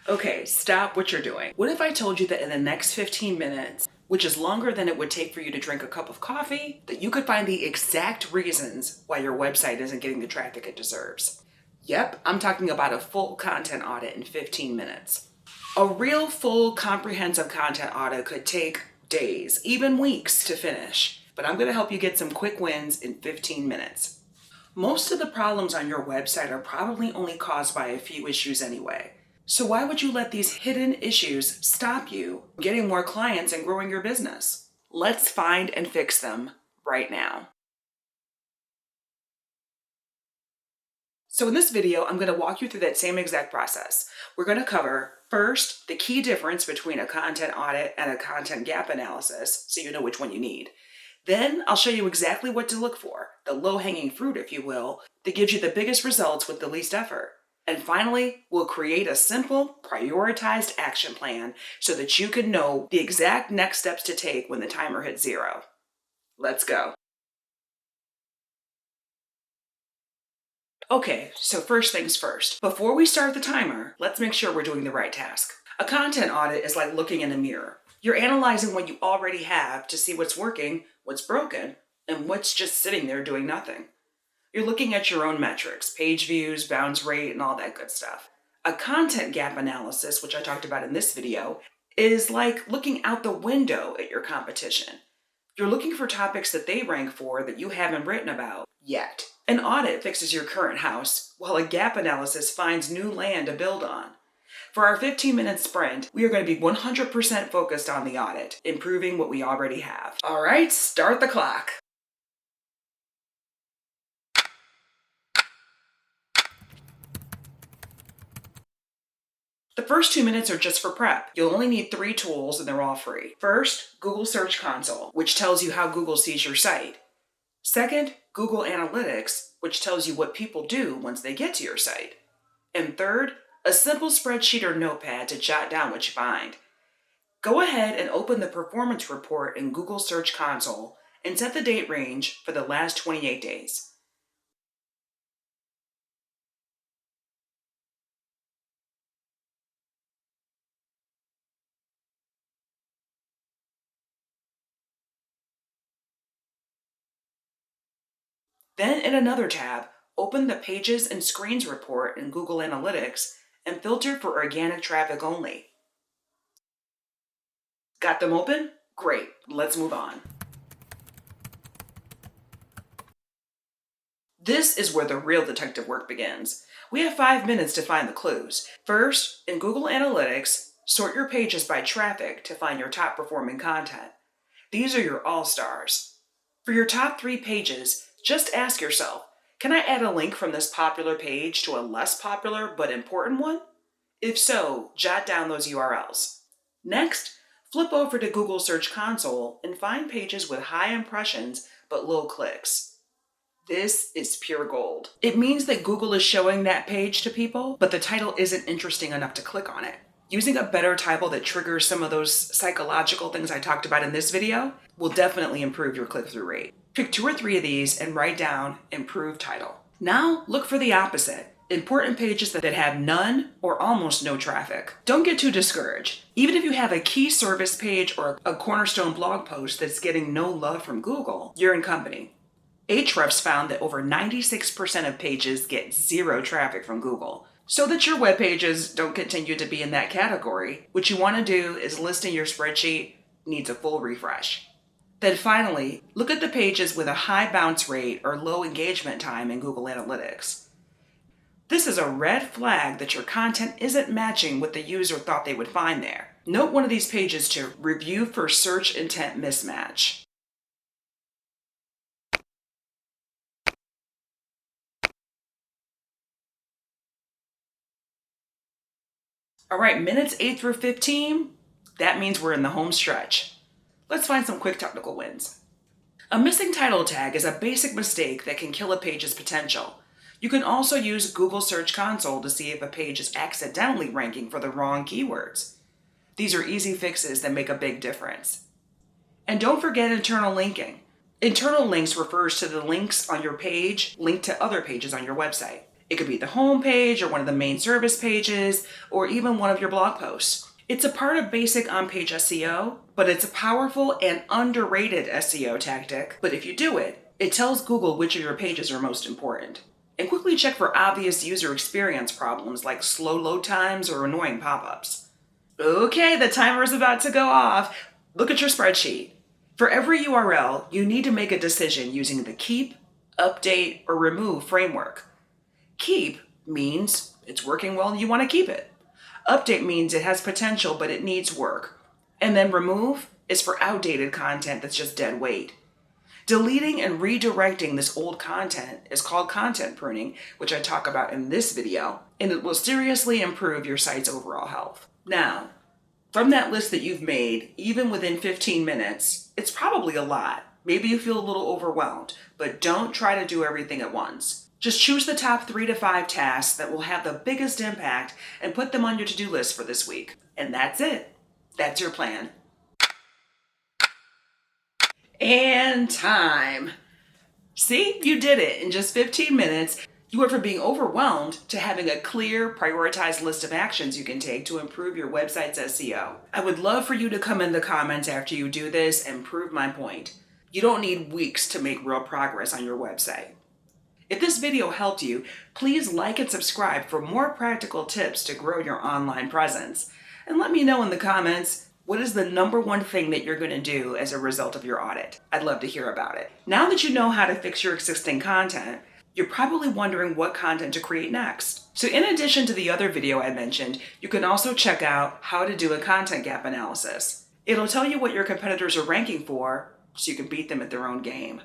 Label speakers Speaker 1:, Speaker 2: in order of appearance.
Speaker 1: Okay, stop what you're doing. What if I told you that in the next 15 minutes, which is longer than it would take for you to drink a cup of coffee, that you could find the exact reasons why your website isn't getting the traffic it deserves? Yep, I'm talking about a full content audit in 15 minutes. A real full comprehensive content audit could take days, even weeks to finish, but I'm going to help you get some quick wins in 15 minutes. Most of the problems on your website are probably only caused by a few issues anyway. So why would you let these hidden issues stop you from getting more clients and growing your business? Let's find and fix them right now. So in this video, I'm going to walk you through that same exact process. We're going to cover first the key difference between a content audit and a content gap analysis, so you know which one you need. Then I'll show you exactly what to look for, the low-hanging fruit, if you will, that gives you the biggest results with the least effort. And finally, we'll create a simple, prioritized action plan so that you can know the exact next steps to take when the timer hits 0. Let's go. Okay, so first things first. Before we start the timer, let's make sure we're doing the right task. A content audit is like looking in a mirror. You're analyzing what you already have to see what's working, what's broken, and what's just sitting there doing nothing. You're looking at your own metrics, page views, bounce rate, and all that good stuff. A content gap analysis, which I talked about in this video, is like looking out the window at your competition. You're looking for topics that they rank for that you haven't written about yet. An audit fixes your current house, while a gap analysis finds new land to build on. For our 15-minute sprint, we are going to be 100% focused on the audit, improving what we already have. All right, start the clock. The first 2 minutes are just for prep. You'll only need 3 tools and they're all free. First, Google Search Console, which tells you how Google sees your site. Second, Google Analytics, which tells you what people do once they get to your site. And third, a simple spreadsheet or notepad to jot down what you find. Go ahead and open the performance report in Google Search Console and set the date range for the last 28 days. Then in another tab, open the Pages and Screens report in Google Analytics and filter for organic traffic only. Got them open? Great, let's move on. This is where the real detective work begins. We have 5 minutes to find the clues. First, in Google Analytics, sort your pages by traffic to find your top performing content. These are your all-stars. For your top 3 pages, just ask yourself, can I add a link from this popular page to a less popular but important one? If so, jot down those URLs. Next, flip over to Google Search Console and find pages with high impressions but low clicks. This is pure gold. It means that Google is showing that page to people, but the title isn't interesting enough to click on it. Using a better title that triggers some of those psychological things I talked about in this video will definitely improve your click-through rate. Pick 2 or 3 of these and write down improved title. Now look for the opposite. Important pages that have none or almost no traffic. Don't get too discouraged. Even if you have a key service page or a cornerstone blog post that's getting no love from Google, you're in company. Ahrefs found that over 96% of pages get 0 traffic from Google. So that your web pages don't continue to be in that category, what you want to do is listing your spreadsheet needs a full refresh. Then finally, look at the pages with a high bounce rate or low engagement time in Google Analytics. This is a red flag that your content isn't matching what the user thought they would find there. Note one of these pages to review for search intent mismatch. All right, minutes 8 through 15, that means we're in the home stretch. Let's find some quick technical wins. A missing title tag is a basic mistake that can kill a page's potential. You can also use Google Search Console to see if a page is accidentally ranking for the wrong keywords. These are easy fixes that make a big difference. And don't forget internal linking. Internal links refers to the links on your page linked to other pages on your website. It could be the home page or one of the main service pages or even one of your blog posts. It's a part of basic on-page SEO, but it's a powerful and underrated SEO tactic. But if you do it, it tells Google which of your pages are most important. And quickly check for obvious user experience problems like slow load times or annoying pop-ups. Okay, the timer is about to go off. Look at your spreadsheet. For every URL, you need to make a decision using the keep, update, or remove framework. Keep means it's working well and you want to keep it. Update means it has potential but it needs work. And then remove is for outdated content that's just dead weight. Deleting and redirecting this old content is called content pruning, which I talk about in this video, and it will seriously improve your site's overall health. Now, from that list that you've made, even within 15 minutes, it's probably a lot. Maybe you feel a little overwhelmed, but don't try to do everything at once. Just choose the top 3 to 5 tasks that will have the biggest impact and put them on your to-do list for this week. And that's it. That's your plan. And time. See, you did it in just 15 minutes. You went from being overwhelmed to having a clear, prioritized list of actions you can take to improve your website's SEO. I would love for you to come in the comments after you do this and prove my point. You don't need weeks to make real progress on your website. If this video helped you, please like and subscribe for more practical tips to grow your online presence. And let me know in the comments, what is the #1 thing that you're going to do as a result of your audit? I'd love to hear about it. Now that you know how to fix your existing content, you're probably wondering what content to create next. So in addition to the other video I mentioned, you can also check out how to do a content gap analysis. It'll tell you what your competitors are ranking for so you can beat them at their own game.